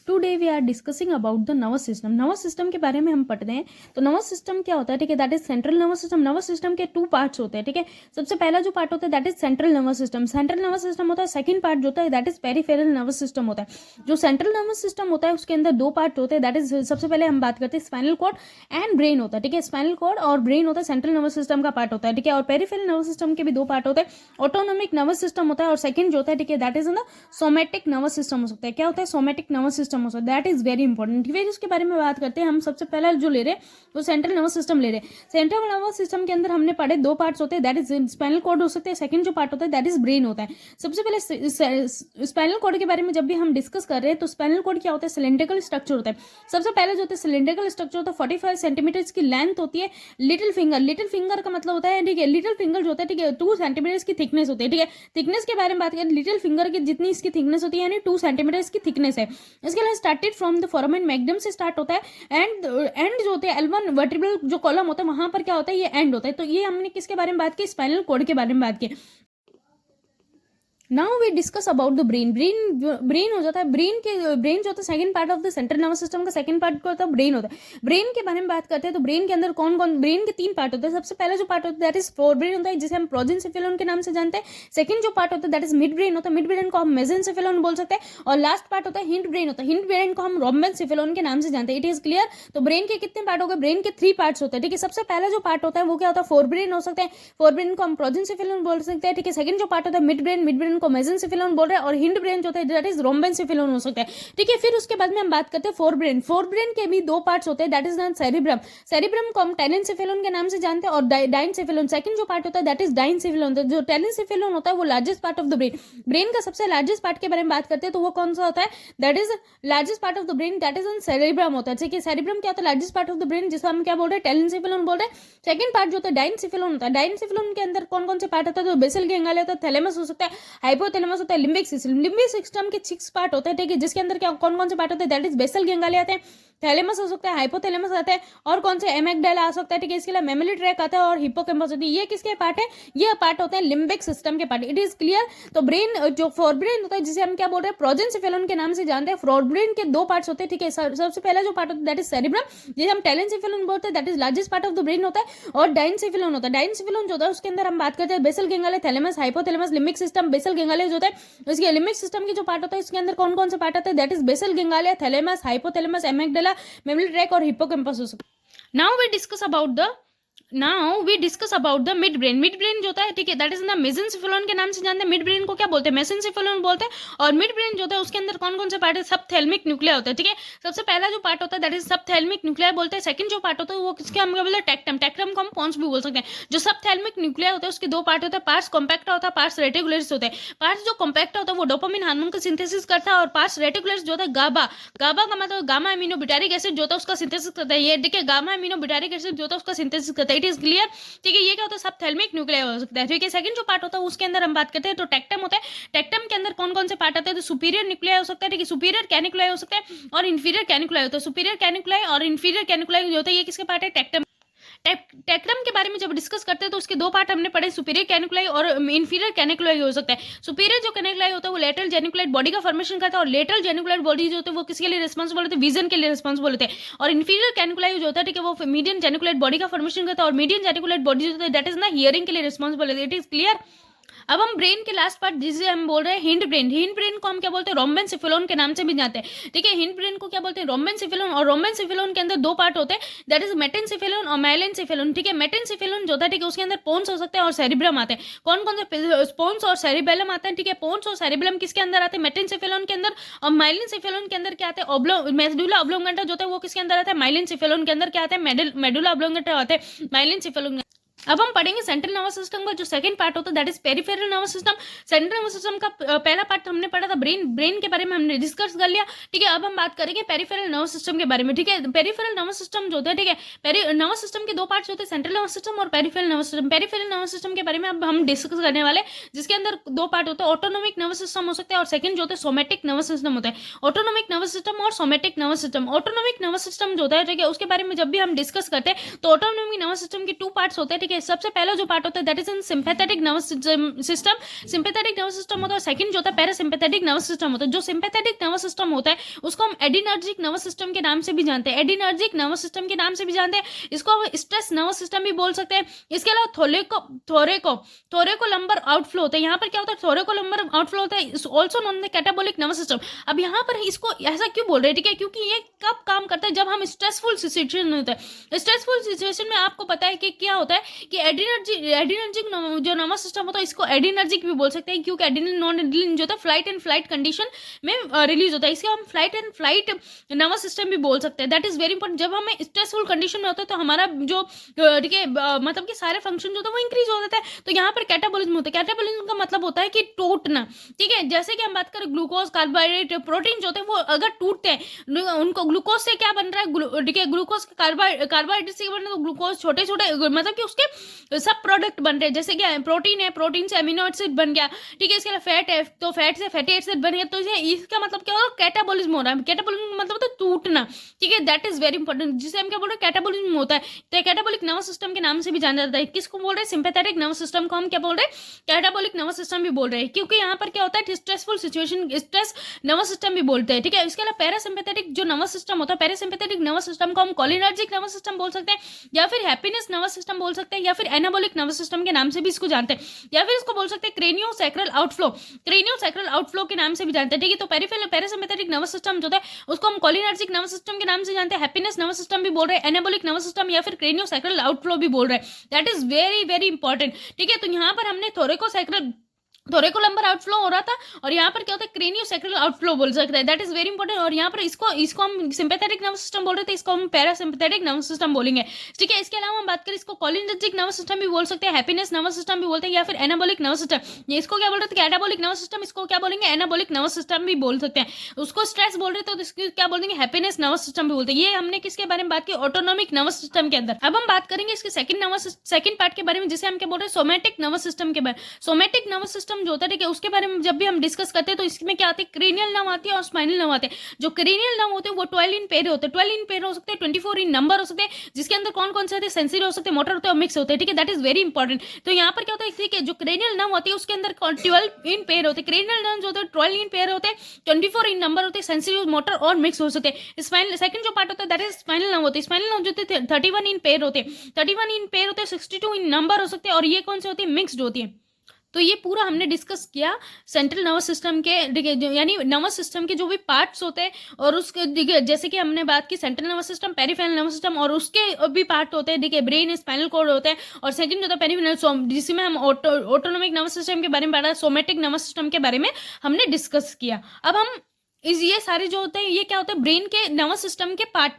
Today we are discussing about the nervous system. Nervous system के बारे में हम पढ़ते हैं। तो नर्वस सिस्टम क्या होता है, ठीक है, that is central nervous system. Nervous system के 2 पार्ट्स होते हैं, ठीक है। सबसे पहला जो पार्ट होता है that is central nervous system. Central nervous system होता है। सेकंड पार्ट जो होता है that is peripheral nervous system होता है। जो सेंट्रल नर्वस सिस्टम होता है उसके अंदर 2 पार्ट होते हैं, दैट इज सबसे पहले हम बात करते हैं स्पाइनल कॉर्ड एंड ब्रेन होता है, ठीक है। स्पाइनल कॉर्ड और ब्रेन होता है सेंट्रल नर्वस सिस्टम का पार्ट होता है, ठीक है। और पेरिफेरल नर्वस सिस्टम के भी 2 पार्ट होते हैं, ऑटोनोमिक नर्वस सिस्टम होता है और सेकंड जो होता है, ठीक है, that is the somatic nervous system हो सकता है। क्या होता है, सोमेटिक नर्वस सिस्टम हो सकता है, दैट इज वेरी इंपॉर्टेंट। फिर इसके बारे में बात करते हैं हम। सबसे पहला जो ले रहे हैं वो सेंट्रल नर्वस सिस्टम ले रहे हैं। सेंट्रल नर्वस सिस्टम के अंदर हमने पढ़े 2 पार्ट्स होते हैं, दैट इज स्पाइनल कॉर्ड हो सकते हैं, सेकंड जो पार्ट होता है दैट इज ब्रेन होता है। सबसे पहले स्पाइनल कॉर्ड के बारे में जब भी हम डिस्कस कर रहे हैं तो स्पाइनल कॉर्ड क्या होता है, सिलेंड्रिकल स्ट्रक्चर होता है। सबसे पहले जो होता है सिलेंड्रिकल स्ट्रक्चर होता है, 45 सेंटीमीटर की लेंथ होती है। लिटिल फिंगर का मतलब होता है, ठीक है, लिटिल फिंगर जो होता है, ठीक है, 2 सेंटीमीटर की थिकनेस होती है, ठीक है। थिकनेस के बारे में बात करें, लिटिल फिंगर की जितनी इसकी थिकनेस होती है यानी 2 सेंटीमीटर की थिकनेस है। इसके अलावा started from the foramen magnum से स्टार्ट होता है एंड जो होते हैं L1 वर्टिब्रल जो कॉलम होता है वहां पर क्या होता है, ये एंड होता है। तो ये हमने किसके बारे में बात की, स्पाइनल कॉर्ड के बारे में बात की। Now we discuss about the brain. Brain हो जाता है, ब्रेन जो होता है second part of the central nervous system का सेकंड पार्ट को होता है ब्रेन होता है। ब्रेन के बारे में बात करते हैं तो ब्रेन के अंदर कौन ब्रेन के 3 पार्ट होते हैं। सबसे पहला जो पार्ट होता है दैट इज फोर ब्रेन होता है जिसे हम प्रोजेंसेफेलोन के नाम से जानते हैं। सेकंड जो पार्ट होता है दैट इज मिड ब्रेन होता है, मिड ब्रेन को हम मेसेंसेफेलोन बोल सकते हैं। और लास्ट पार्ट होता है हिंड ब्रेन होता है, हिंड ब्रेन को हम रोम्बेनसेफेलोन के नाम से जानते हैं। It is clear. तो ब्रेन के कितने पार्ट हो गए, ब्रेन के 3 पार्ट्स होते हैं, ठीक है। सबसे पहला जो पार्ट होता है वो क्या होता है, फोर ब्रेन हो सकते हैं, फोर ब्रेन को हम प्रोजेंसेफेलोन बोल सकते हैं, ठीक है। सेकंड जो पार्ट होता है मिड ब्रेन को मेसेंसेफेलोन बोल रहे हैं और हिंड ब्रेन जो होता है दैट इज रोम्बेनसेफेलोन हो सकता है, ठीक है। फिर उसके बाद में हम बात करते हैं फोर ब्रेन के भी 2 पार्ट्स होते हैं, दैट इज सेरिब्रम को हम टेलेनसेफेलोन के नाम से जानते हैं और डाइनसेफेलोन सेकंड जो पार्ट होता है दैट इज डाइनसेफेलोन। जो टेलेनसेफेलोन होता है वो largest part of the brain का सबसे लार्जेस्ट पार्ट के बारे में बात करते हैं तो वो कौन सा होता है, that is largest part of the brain that is cerebrum होता है, ठीक है। सेरिब्रम क्या होता है, largest part of the brain जिसको हम क्या बोल रहे हैं, टेलेनसेफेलोन बोल रहे हैं। सेकंड पार्ट जो होता है डाइनसेफेलोन होता है। डाइनसेफेलोन के अंदर कौन कौन से पार्ट होता है, तो बेसल गैंग्लिया होता है, थैलेमस हो सकता है, हाइपोथैलेमस होता है, लिम्बिक सिस्टम के 6 पार्ट होते हैं, ठीक है, जिसके अंदर क्या कौन कौन से पार्ट होते हैं, दैट इज बेसल गैंग्लिया आते हैं, थैलेमस हो सकता है, हाइपोथैलेमस आता है और कौन से एमेग्डाला आ सकता है, ठीक है। इसके अलावा मेमोरी ट्रैक आता है और हिप्पोकैम्पस होती है। ये किसके पार्ट है, ये पार्ट होते हैं लिम्बिक सिस्टम के पार्ट। It is clear. तो ब्रेन जो फोर ब्रेन होता है जिसे हम क्या बोल रहे हैं, प्रोजेंसेफेलोन के नाम से जानते हैं। फोर ब्रेन के 2 पार्ट्स होते हैं, ठीक है। सबसे पहला जो पार्ट होता है दैट इज सेरिब्रम जिसे हम टेलेनसेफेलोन बोलते हैं, that is largest part of the brain होता है। और डाइनसेफेलोन होता है, डाइनसेफेलोन जो होता है उसके अंदर हम बात करते हैं basal ganglia, thalamus, hypothalamus, limbic system, basal ganglia जो होता है। इसके लिम्बिक सिस्टम की जो पार्ट होता है इसके अंदर कौन कौन से पार्ट आते हैं, that is basal ganglia, thalamus, hypothalamus, amygdala, memory track और हिप्पोकैम्पस हो सकता है। Now we discuss about the mid brain. Mid brain जो होता है, ठीक है, दैट इज द मेसेंसेफेलोन के नाम से जानते हैं। मिड ब्रेन को क्या बोलते हैं, मेसेंसेफेलोन बोलते हैं। और मिड ब्रेन जो होता है उसके अंदर कौन कौन से पार्ट है, सबथैलेमिक न्यूक्लिया होता है, ठीक है। सबसे पहला जो पार्ट होता है दैट इज सबथैलेमिक न्यूक्लिया बोलते हैं। सेकंड जो पार्ट होता है वो किसके हम क्या बोलते हैं, टेक्टम को हम पॉन्स भी बोल सकते हैं। जो सबथैलेमिक न्यूक्लिया होता है उसके 2 पार्ट होते हैं, पार्ट्स कॉम्पैक्टा होता है, पार्ट्स रेटिकुलर्स होते हैं। पार्ट्स जो कॉम्पैक्टा होता है वो डोपामिन हार्मोन का सिंथेसिस करता है और पार्ट्स रेटिकुलर्स जो होता है गाबा का मतलब गामा एमिनो बुटारिक एसिड जो होता है उसका सिंथेसिस करता है। ये देखिए गामा एमिनो बुटारिक एसिड जो होता है उसका सिंथेसिस करता है। इट इज क्लियर, ठीक है। ये क्या होता है, सबथैलेमिक न्यूक्लिया हो सकता है, ठीक है। सेकंड जो पार्ट होता है उसके अंदर हम बात करते हैं तो टेक्टम होता है। टेक्टम के अंदर कौन कौन से पार्ट आते हैं, तो सुपीरियर न्यूक्लिया हो सकता है, ठीक है, सुपीरियर कैनिकुलाई हो सकता है और इंफीरियर कैनिकुलाई होता है। सुपीरियर कैनिकुलाई और इंफीरियर कैनिकुलाई जो होता है ये किसके पार्ट है, टेक्टम। टेक्टम के बारे में जब डिस्कस करते हैं तो उसके 2 पार्ट हमने पढ़े, सुपीरियर कैनिकुलाई और इंफीरियर कैनिकुलाई हो सकता है। सुपीरियर जो कैनिकुलाई होता है वो लेटरल जेनिकुलेट बॉडी का फॉर्मेशन करता है और लेटरल जेनिकुलेट बॉडी जो होता है वो किसके लिए रिस्पांसिबल होते हैं, विजन के लिए रिस्पांसिबल होते हैं। और इंफीरियर कैनिकुलाई जो होता है, ठीक है, वो मीडियन जेनिकुलेट बॉडी का फॉर्मेशन करता है और मीडियन जेनिकुलेट बॉडी जो होता है दैट इज ना हियरिंग के लिए रिस्पांसिबल होती है। It is clear. अब हम ब्रेन के लास्ट पार्ट जिसे हम बोल रहे हैं हिंड ब्रेन को हम क्या बोलते हैं, रोम्बेनसेफेलोन के नाम से भी जानते हैं, ठीक है। हिंड ब्रेन को क्या बोलते हैं, रोम्बेनसेफेलोन। और रोम्बेनसेफेलोन के अंदर 2 पार्ट होते हैं, दैट इज मेटेनसेफेलोन और माइलेनसेफेलोन, ठीक है। मेटेनसेफेलोन जो होता है, ठीक है, उसके अंदर पोन्स हो सकते हैं और सेरिब्रम आते हैं। कौन कौन से पोन्स और सेरिबेलम आते हैं, ठीक है। पोन्स और सेरिबेलम किसके अंदर आते हैं, मेटेनसेफेलोन के अंदर। और माइलिनसेफेलोन के अंदर क्या आते हैं, मेडुला ऑब्लोंगेटा जो होता है वो किसके अंदर आता है, माइलिनसेफेलोन के अंदर क्या आता है, मेडुला ऑब्लोंगेटा आते हैं माइलिनसेफेलोन। अब हम पढ़ेंगे सेंट्रल नर्वस सिस्टम का जो सेकंड पार्ट होता है that is peripheral nervous system. Central nervous system का पहला पार्ट हमने पढ़ा था ब्रेन के बारे में हमने डिस्कस कर लिया, ठीक है। अब हम बात करेंगे पेरिफेरल नर्वस सिस्टम के बारे में, ठीक है। पेरिफेरल नर्वस सिस्टम जो होता है, ठीक है, नर्वस सिस्टम के 2 पार्ट्स होते हैं, सेंट्रल नर्वस सिस्टम और peripheral nervous system. Peripheral nervous system के बारे में अब हम डिस्कस करने वाले, जिसके अंदर 2 पार्ट होते हैं, ऑटोनोमिक नर्वस सिस्टम हो सकता है और सेकंड जो होता है सोमेटिक नर्वस सिस्टम होता है। ऑटोनोमिक नर्वस सिस्टम और somatic nervous system. Autonomic nervous system जो होता है, ठीक है, उसके बारे में जब भी हम डिस्कस करते हैं तो ऑटोनोमिक नर्वस सिस्टम के 2 पार्ट्स होते हैं, ठीक है। है। सबसे पहला जो पार्ट होता है that is in sympathetic nervous system. Sympathetic nervous system होता है। सेकंड जो होता है पैरासिम्पैथेटिक नर्वस सिस्टम होता है। जो सिंपैथेटिक नर्वस सिस्टम होता है उसको हम एडिनर्जिक नर्वस सिस्टम के नाम से भी जानते हैं। एडिनर्जिक नर्वस सिस्टम के नाम से भी जानते हैं। इसको हम स्ट्रेस नर्वस सिस्टम भी बोल सकते हैं। इसके अलावा थोरेकोलम्बर आउटफ्लो होता है। यहाँ पर क्या होता है, थोरेकोलम्बर आउटफ्लो होता है, also known the catabolic nervous system. अब यहाँ पर इसको ऐसा क्यों बोल रहे हैं, ठीक है, क्योंकि ये कब काम करता है, जब हम स्ट्रेसफुल सिचुएशन में होता है। स्ट्रेसफुल सिचुएशन में आपको पता है कि क्या होता है कि एडिनर्जिक जो नर्वस सिस्टम होता है इसको एडिनर्जिक भी बोल सकते हैं, क्योंकि एडिनल नॉन एडिनल जो होता है फ्लाइट एंड फ्लाइट कंडीशन में रिलीज होता है। इसके हम flight and flight nervous system भी बोल सकते हैं। That is very important. जब हमें स्ट्रेसफुल कंडीशन में होता है तो हमारा जो ठीक है मतलब कि सारे फंक्शन जो होता है वो इंक्रीज हो जाता है। तो यहाँ पर कैटाबोलिज्म होता है। कैटाबोलिज्म का मतलब होता है कि टूटना, ठीक है। जैसे कि हम बात करें ग्लूकोज, कार्बोहाइड्रेट, प्रोटीन जो होते हैं वो अगर टूटते हैं, उनको ग्लूकोज से क्या बन रहा है, ठीक है, ग्लूकोज कार्बोहाइड्रेट से बन रहा है, तो ग्लूकोज छोटे छोटे मतलब कि उसके सब प्रोडक्ट बन रहे हैं। जैसे कि प्रोटीन है, प्रोटीन से अमीनो एसिड बन गया, ठीक है। इसके अलावा फैट है तो फैट से फैटी एसिड बन गया। तो इसका मतलब क्या होगा, कैटाबोलिज्म हो रहा है। कैटाबोलिज्म का मतलब होता है टूटना, ठीक है। दैट इज वेरी इंपॉर्टेंट, जिसे हम क्या बोल रहे हैं, कैटाबोलिज्म होता है। तो कैटाबोलिक नर्वस सिस्टम के नाम से भी जाना जाता है। किसको बोल रहे हैं, सिंपैथेटिक नर्वस सिस्टम को हम क्या बोल रहे हैं, कैटाबोलिक नर्वस सिस्टम भी बोल रहे हैं, क्योंकि यहाँ पर क्या होता है stressful situation stress nervous system भी बोलते हैं, ठीक है। इसके अलावा पैरासिम्पैथेटिक जो नर्वस सिस्टम होता है, पैरासिम्पैथेटिक नर्वस सिस्टम को हम कोलिनर्जिक नर्वस सिस्टम बोल सकते हैं, या फिर हैप्पीनेस नर्वस सिस्टम बोल सकते हैं, या फिर एनाबोलिक नर्वस सिस्टम के नाम से भी इसको जानते हैं, या फिर इसको बोल सकते हैं क्रेनियोसैक्रल आउटफ्लो। क्रेनियोसैक्रल आउटफ्लो के नाम से भी जानते हैं, ठीक है। तो पैरासिम्पैथेटिक नर्वस सिस्टम जो है उसको हम कोलिनर्जिक नर्वस सिस्टम के नाम से जानते हैं, हैप्पीनेस नर्वस सिस्टम भी बोल रहे हैं, एनाबोलिक नर्वस सिस्टम या फिर क्रेनियोसैक्रल आउटफ्लो भी बोल रहे हैं। That is very very important, ठीक है। तो यहाँ पर हमने थोरेकोलम्बर आउटफ्लो हो रहा था, और यहाँ पर क्या होता है क्रेनियोसैक्रल आउटफ्लो बोल सकते हैं। That is very important. और यहाँ पर इसको हम सिंपैथेटिक नर्वस सिस्टम बोल रहे थे, इसको हम पैरासिम्पैथेटिक नर्वस सिस्टम बोलेंगे, ठीक है। इसके अलावा हम बात करें इसको कोलिनर्जिक नर्वस सिस्टम भी बोल सकते हैं, हैप्पीनेस नर्वस सिस्टम भी बोलते हैं, या फिर एनाबोलिक नर्वस सिस्टम। इसको क्या बोल रहे थे, कैटाबोलिक नर्वस सिस्टम, इसको क्या बोलेंगे, एनाबोलिक नर्वस सिस्टम भी बोल सकते हैं। उसको स्ट्रेस बोल रहे थे तो इसको क्या बोल देंगे, हैप्पीनेस नर्वस सिस्टम भी बोलते हैं। ये हमने किसके बारे में बात की, ऑटोनॉमिक नर्वस सिस्टम के अंदर। अब हम बात करेंगे इसके सेकंड पार्ट के बारे में, जिसे हम क्या बोल रहे हैं, सोमैटिक नर्वस सिस्टम के बारे में। सोमैटिक नर्वस सिस्टम जो होता है, ठीक है, उसके बारे में जब भी हम डिस्कस करते हैं तो इसमें क्या आती है, क्रेनियल नर्व आती है और स्पाइनल नर्व आते हैं। जो क्रेनियल नर्व होते हैं वो 12 इन पेयर होते हैं। 12 इन पेयर हो सकते हैं, 24 इन नंबर हो सकते हैं, जिसके अंदर कौन कौन से होते हैं, सेंसरी हो सकते हैं, मोटर होते हैं और मिक्स होते हैं, ठीक है। That is very important. तो यहाँ पर क्या होता है, ठीक है, जो क्रेनियल नर्व होती है उसके अंदर 12 इन पेयर होते हैं। क्रेनियल नर्व जो होते हैं 12 इन पेयर होते हैं, 24 इन नंबर होते हैं, सेंसरी, मोटर और मिक्स हो सकते हैं। स्पाइनल सेकंड जो पार्ट होता है दैट इज स्पाइनल नर्व होते हैं। स्पाइनल नर्व जो होते हैं 31 इन पेयर होते हैं, 31 इन पेयर होते हैं, 62 इन नंबर हो सकते हैं, और ये कौन से होती है, मिक्स्ड होती है। तो ये पूरा हमने डिस्कस किया सेंट्रल नर्वस सिस्टम के, यानी नर्वस सिस्टम के जो भी पार्ट्स होते हैं, और उसके जैसे कि हमने बात की central nervous system, peripheral nervous system, और उसके भी पार्ट होते हैं, देखिए ब्रेन, स्पाइनल कॉर्ड होते हैं, और सेकंड होता है पेरिफेरल, जिसमें हम ऑटोनोमिक नर्वस सिस्टम के बारे में पढ़ा, सोमैटिक नर्वस सिस्टम के बारे में हमने डिस्कस किया। अब हम ये सारे जो होते हैं ये क्या होता है, ब्रेन के नर्वस सिस्टम के पार्ट है।